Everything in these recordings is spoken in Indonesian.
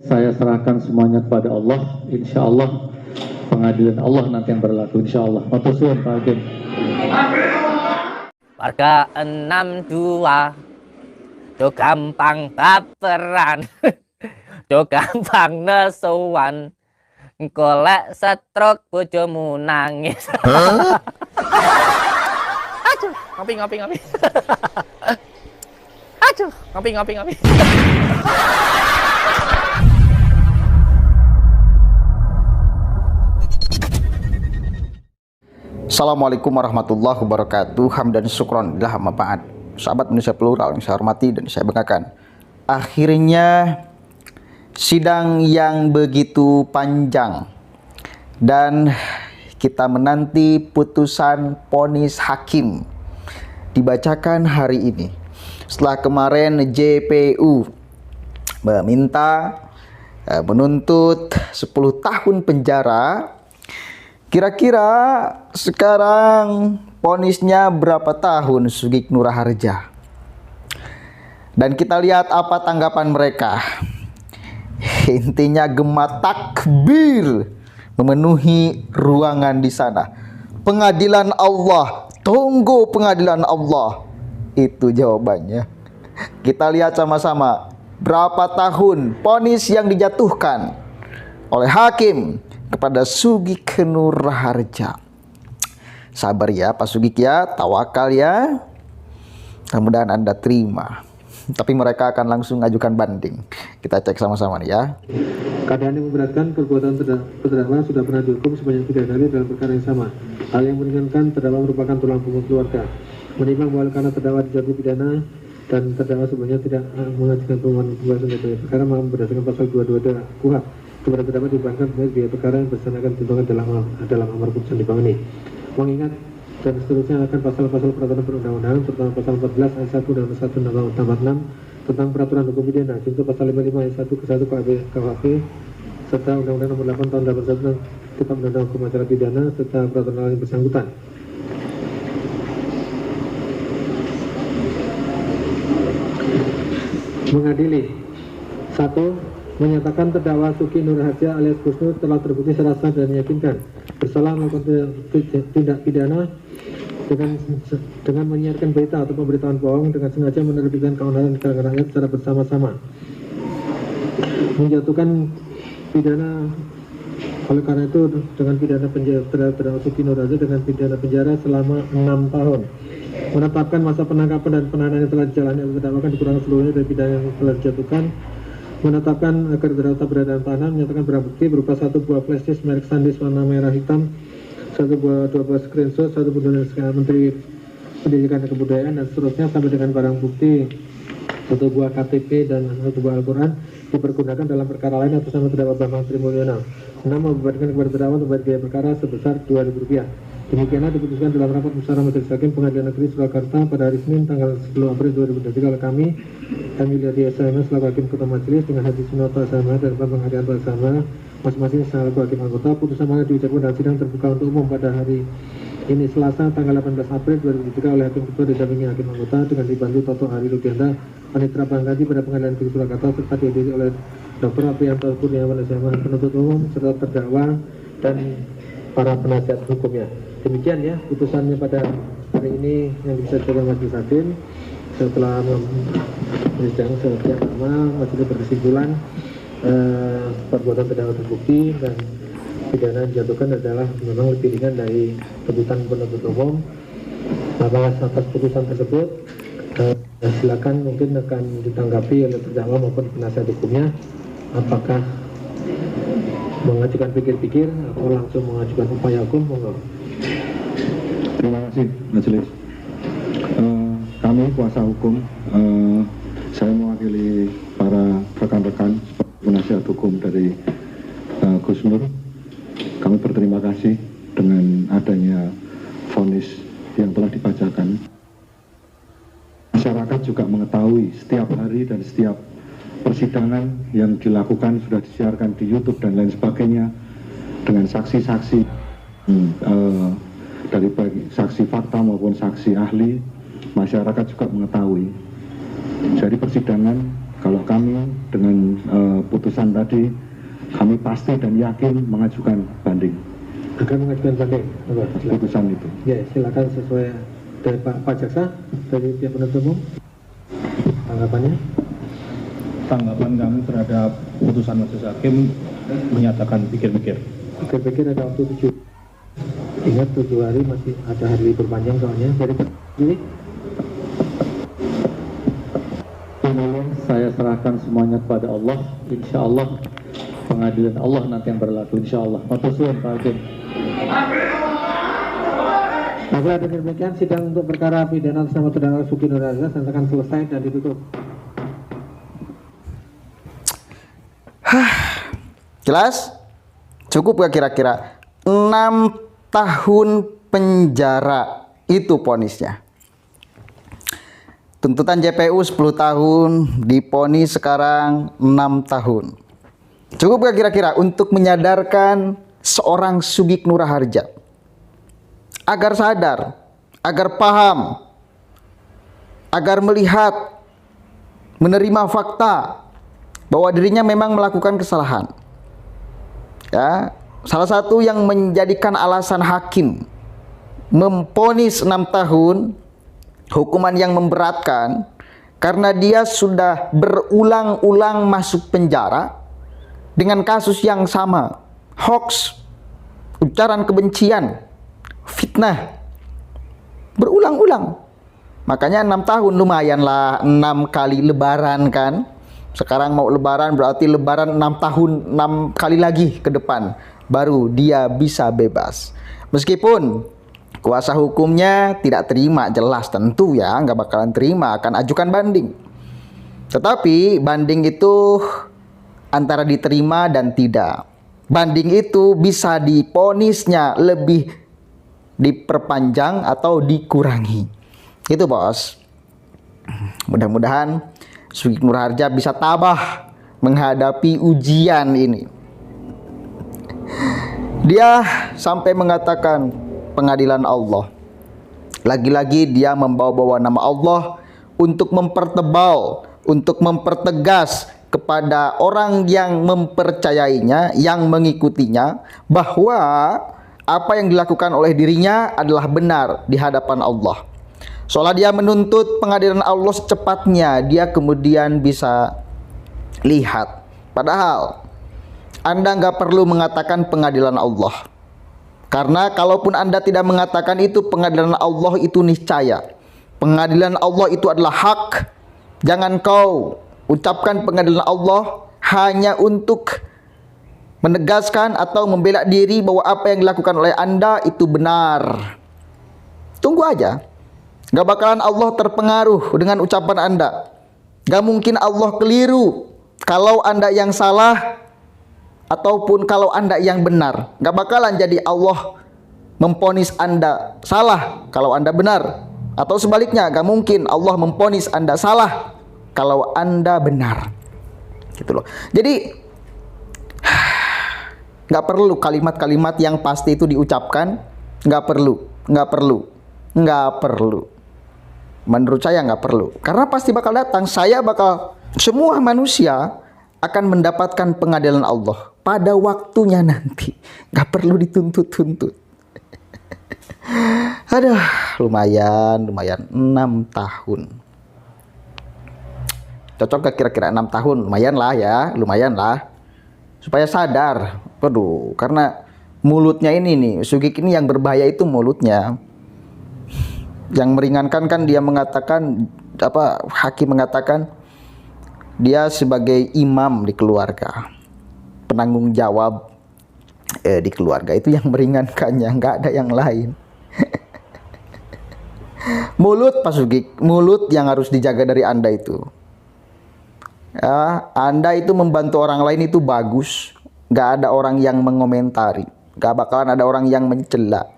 saya serahkan semuanya kepada Allah. Insya Allah pengadilan Allah nanti yang berlaku, insya Allah. Matur suwun Pak Hakim. Warga 62 do gampang baperan do gampang nesuan golek stroke bojomu nangis. Aduh, ngopi. Aduh, ngopi. Assalamualaikum warahmatullahi wabarakatuh. Hamdan syukron lillah amma ba'd. Sahabat Indonesia Plural yang saya hormati dan saya banggakan, akhirnya sidang yang begitu panjang dan kita menanti putusan vonis hakim dibacakan hari ini. Setelah kemarin JPU menuntut 10 tahun penjara, kira-kira sekarang vonisnya berapa tahun Sugik Nur Harja? Dan kita lihat apa tanggapan mereka. Intinya gema takbir memenuhi ruangan di sana. Pengadilan Allah, tunggu pengadilan Allah. Itu jawabannya. Kita lihat sama-sama berapa tahun vonis yang dijatuhkan oleh hakim kepada Sugik Nur Harja. Sabar ya Pak Sugik ya, tawakal ya. Mudah-mudahan Anda terima. Tapi mereka akan langsung ajukan banding. Kita cek sama-sama nih ya. Keadaan yang memberatkan, perbuatan terdakwa sudah pernah dihukum sebanyak 3 kali dalam perkara yang sama. Hal yang meringankan, terdakwa merupakan tulang punggung keluarga. Menimbang bahwa karena terdakwa dijatuhi pidana dan terdakwa sebenarnya tidak mengajukan pengumuman pembebasan dari perkara berdasarkan pasal 222 KUHP, kepada terdakwa dibebankan biaya perkara yang bersangkutan tentukan dalam amar putusan di bawah ini. Mengingat dan seterusnya akan pasal-pasal peraturan perundang-undangan, terutama pasal 14 ayat 1 dan 1 Undang-Undang 46 tentang peraturan hukum pidana, junto pasal 55 ayat 1 ke 1 KUHP, serta Undang-Undang Nomor 8 Tahun 81 tentang Kitab Undang-Undang Hukum Acara Pidana serta peraturan lain yang bersangkutan. Mengadili 1. Menyatakan terdakwa Sugik Nur Harja alias Gus Nur telah terbukti secara sah dan meyakinkan bersalah melakukan tindak pidana dengan menyiarkan berita atau pemberitahuan bohong dengan sengaja menerbitkan keonaran di kalangan rakyat secara bersama-sama, menjatuhkan pidana. Oleh karena itu dengan pidana penjara terdakwa Sugik Nur Harja dengan pidana penjara selama 6 tahun, menetapkan masa penangkapan dan penahanan yang telah dijalani oleh terdakwa dikurangi seluruhnya dari pidana yang telah dijatuhkan, menetapkan agar terdakwa berada dalam tahanan, menyatakan barang bukti berupa 1 buah flash disk merek SanDisk warna merah hitam, 2 buah screenshot, 1 buah Menteri Pendidikan dan Kebudayaan dan seterusnya, sampai dengan barang bukti 1 buah KTP dan 1 buah Al-Quran dipergunakan dalam perkara lain atas nama terdakwa Bambang Sri Mulyono. 6. Membebankan kepada terdakwa untuk bayar biaya perkara sebesar Rp2.000. Demikianlah diputuskan dalam rapat musyawarah majelis hakim Pengadilan Negeri Surakarta pada hari Senin tanggal 10 April 2023 oleh kami, Emilia SMS selaku hakim ketua majelis dengan Haji Sunoto Sama dan Bambang Arianto Sama masing-masing selaku hakim anggota. Putusan mana diucapkan dalam sidang terbuka untuk umum pada hari ini Selasa tanggal 18 April 2023 oleh hakim ketua didampingi hakim anggota dengan dibantu Toto Hari Lugianda, Panitra Bangkati pada Pengadilan Negeri Surakarta serta dihadiri oleh Dr. Aprianto Kurniawan SMA penuntut umum serta terdakwa dan para penasihat hukumnya. Demikian ya putusannya pada hari ini yang bisa dilakukan majelis hakim. Setelah bersidang sekian lama, majelis berkesimpulan perbuatan terdakwa terbukti dan pidana yang dijatuhkan adalah memang lebih ringan dari tuntutan penuntut umum. Atas putusan tersebut silakan mungkin akan ditanggapi oleh terdakwa maupun penasihat hukumnya, apakah mengajukan pikir-pikir atau langsung mengajukan upaya hukum. Monggo. Terima kasih majelis. Kami kuasa hukum, saya mewakili para rekan-rekan penasihat hukum dari Gus Nur. Kami berterima kasih dengan adanya vonis yang telah dibacakan. Masyarakat juga mengetahui setiap hari dan setiap persidangan yang dilakukan sudah disiarkan di YouTube dan lain sebagainya dengan saksi-saksi dari baik saksi fakta maupun saksi ahli. Masyarakat juga mengetahui. Jadi persidangan kalau kami dengan putusan tadi, kami pasti dan yakin mengajukan banding Akan mengajukan banding. putusan itu. Ya, silakan sesuai dari Pak Jaksa, dari pihak penuntut umum. Tanggapannya? Tanggapan kami terhadap putusan majelis hakim menyatakan pikir-pikir. Pikir-pikir ada waktu 7. Ingat 7 hari masih ada hari libur panjang soalnya. Dari ini saya serahkan semuanya kepada Allah. Insya Allah pengadilan Allah nanti yang berlaku. Insya Allah. Matur suwun Pak Hakim. Baiklah, demikian sidang untuk perkara pidana atas nama terdakwa Suki Nur Aza akan selesai dan ditutup. Jelas? Cukup gak kira-kira? 6 tahun penjara itu vonisnya. Tuntutan JPU 10 tahun, diponis sekarang 6 tahun. Cukup gak kira-kira untuk menyadarkan seorang Sugik Nur Harja agar sadar, agar paham, agar melihat, menerima fakta bahwa dirinya memang melakukan kesalahan. Ya, salah satu yang menjadikan alasan hakim memvonis 6 tahun hukuman yang memberatkan karena dia sudah berulang-ulang masuk penjara dengan kasus yang sama, hoax, ujaran kebencian, fitnah, berulang-ulang. Makanya 6 tahun lumayan lah, 6 kali lebaran kan. Sekarang mau lebaran berarti lebaran 6 tahun, 6 kali lagi ke depan baru dia bisa bebas. Meskipun kuasa hukumnya tidak terima, jelas tentu ya, nggak bakalan terima, akan ajukan banding. Tetapi banding itu antara diterima dan tidak. Banding itu bisa diponisnya lebih diperpanjang atau dikurangi. Itu bos. Mudah-mudahan Sugik Nur Harja bisa tabah menghadapi ujian ini. Dia sampai mengatakan pengadilan Allah. Lagi-lagi dia membawa-bawa nama Allah untuk mempertebal, untuk mempertegas kepada orang yang mempercayainya, yang mengikutinya, bahwa apa yang dilakukan oleh dirinya adalah benar di hadapan Allah. Seolah dia menuntut pengadilan Allah secepatnya, dia kemudian bisa lihat. Padahal Anda nggak perlu mengatakan pengadilan Allah. Karena kalaupun Anda tidak mengatakan itu, pengadilan Allah itu niscaya. Pengadilan Allah itu adalah hak. Jangan kau ucapkan pengadilan Allah hanya untuk menegaskan atau membela diri bahwa apa yang dilakukan oleh Anda itu benar. Tunggu aja. Gak bakalan Allah terpengaruh dengan ucapan Anda. Gak mungkin Allah keliru kalau Anda yang salah ataupun kalau Anda yang benar. Gak bakalan jadi Allah memponis Anda salah kalau Anda benar. Atau sebaliknya, gak mungkin Allah memponis Anda salah kalau Anda benar. Gitu loh. Jadi gak perlu kalimat-kalimat yang pasti itu diucapkan. Gak perlu. Menurut saya nggak perlu, karena pasti bakal datang. Semua manusia akan mendapatkan pengadilan Allah pada waktunya nanti. Nggak perlu dituntut-tuntut. Aduh, lumayan 6 tahun. Cocok gak kira-kira 6 tahun? Lumayan lah. Supaya sadar. Aduh, karena mulutnya ini nih, Sugik ini yang berbahaya itu mulutnya. Yang meringankan kan dia mengatakan, hakim mengatakan dia sebagai imam di keluarga, penanggung jawab di keluarga, itu yang meringankannya, nggak ada yang lain. Mulut Pak Sugik, mulut yang harus dijaga dari Anda itu. Ya, Anda itu membantu orang lain itu bagus, nggak ada orang yang mengomentari, nggak bakalan ada orang yang mencela.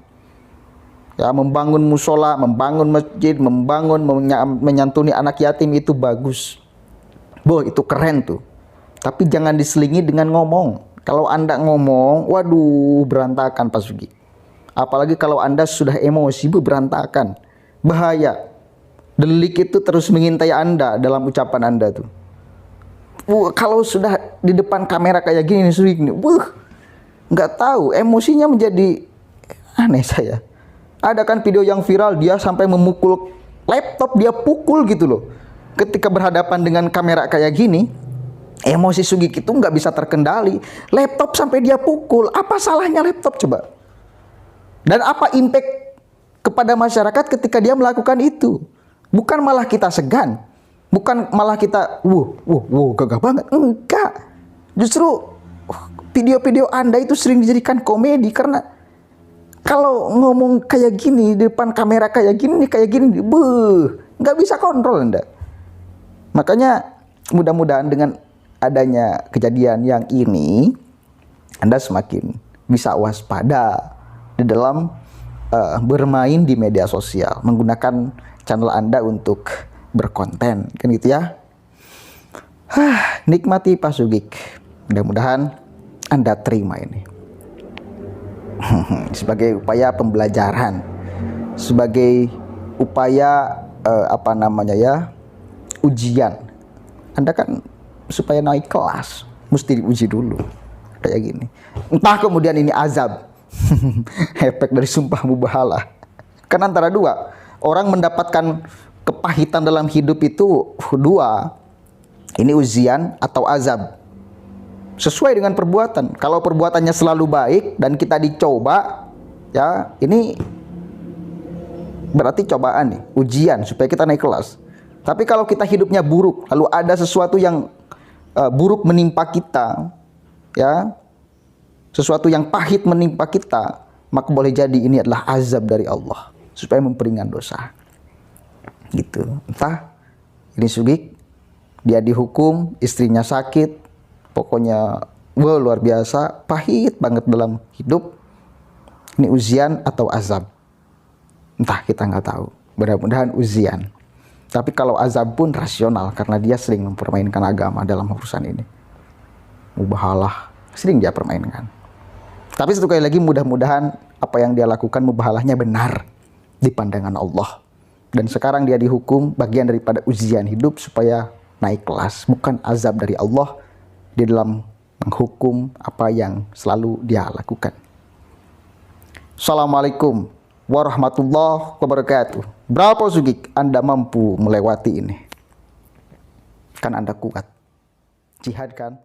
Ya, membangun musola, membangun masjid, menyantuni anak yatim itu bagus. Itu keren tuh. Tapi jangan diselingi dengan ngomong. Kalau Anda ngomong, waduh, berantakan Pak Sugi. Apalagi kalau Anda sudah emosi, berantakan. Bahaya. Delik itu terus mengintai Anda dalam ucapan Anda tuh. kalau sudah di depan kamera kayak gini nih Sugik nih, nggak tahu, emosinya menjadi aneh saya. Ada kan video yang viral, dia sampai memukul laptop, dia pukul gitu loh. Ketika berhadapan dengan kamera kayak gini, emosi Sugik itu nggak bisa terkendali. Laptop sampai dia pukul, apa salahnya laptop coba? Dan apa impact kepada masyarakat ketika dia melakukan itu? Bukan malah kita segan, bukan malah kita, gagah banget. Enggak, justru video-video Anda itu sering dijadikan komedi karena kalau ngomong kayak gini di depan kamera kayak gini, nggak bisa kontrol Anda. Makanya mudah-mudahan dengan adanya kejadian yang ini, Anda semakin bisa waspada di dalam bermain di media sosial, menggunakan channel Anda untuk berkonten, kan gitu ya. Nikmati Pak Sugik. Mudah-mudahan Anda terima ini sebagai upaya pembelajaran, sebagai upaya ujian. Anda kan supaya naik kelas mesti diuji dulu kayak gini. Entah kemudian ini azab efek dari sumpah mubahalah. Kan antara dua, orang mendapatkan kepahitan dalam hidup itu dua, ini ujian atau azab, sesuai dengan perbuatan. Kalau perbuatannya selalu baik dan kita dicoba, ya ini berarti cobaan nih, ujian supaya kita naik kelas. Tapi kalau kita hidupnya buruk, lalu ada sesuatu yang buruk menimpa kita, ya, sesuatu yang pahit menimpa kita, maka boleh jadi ini adalah azab dari Allah supaya memperingan dosa. Gitu. Entah ini Sugik, dia dihukum, istrinya sakit, pokoknya luar biasa, pahit banget dalam hidup. Ini ujian atau azab, entah, kita nggak tahu. Mudah-mudahan ujian. Tapi kalau azab pun rasional, karena dia sering mempermainkan agama dalam urusan ini. Mubahalah sering dia permainkan. Tapi satu kali lagi, mudah-mudahan apa yang dia lakukan mubahalahnya benar di pandangan Allah. Dan sekarang dia dihukum bagian daripada ujian hidup supaya naik kelas, bukan azab dari Allah di dalam menghukum apa yang selalu dia lakukan. Assalamualaikum warahmatullahi wabarakatuh. Berapa Sugik Anda mampu melewati ini? Kan Anda kuat. Jihad kan?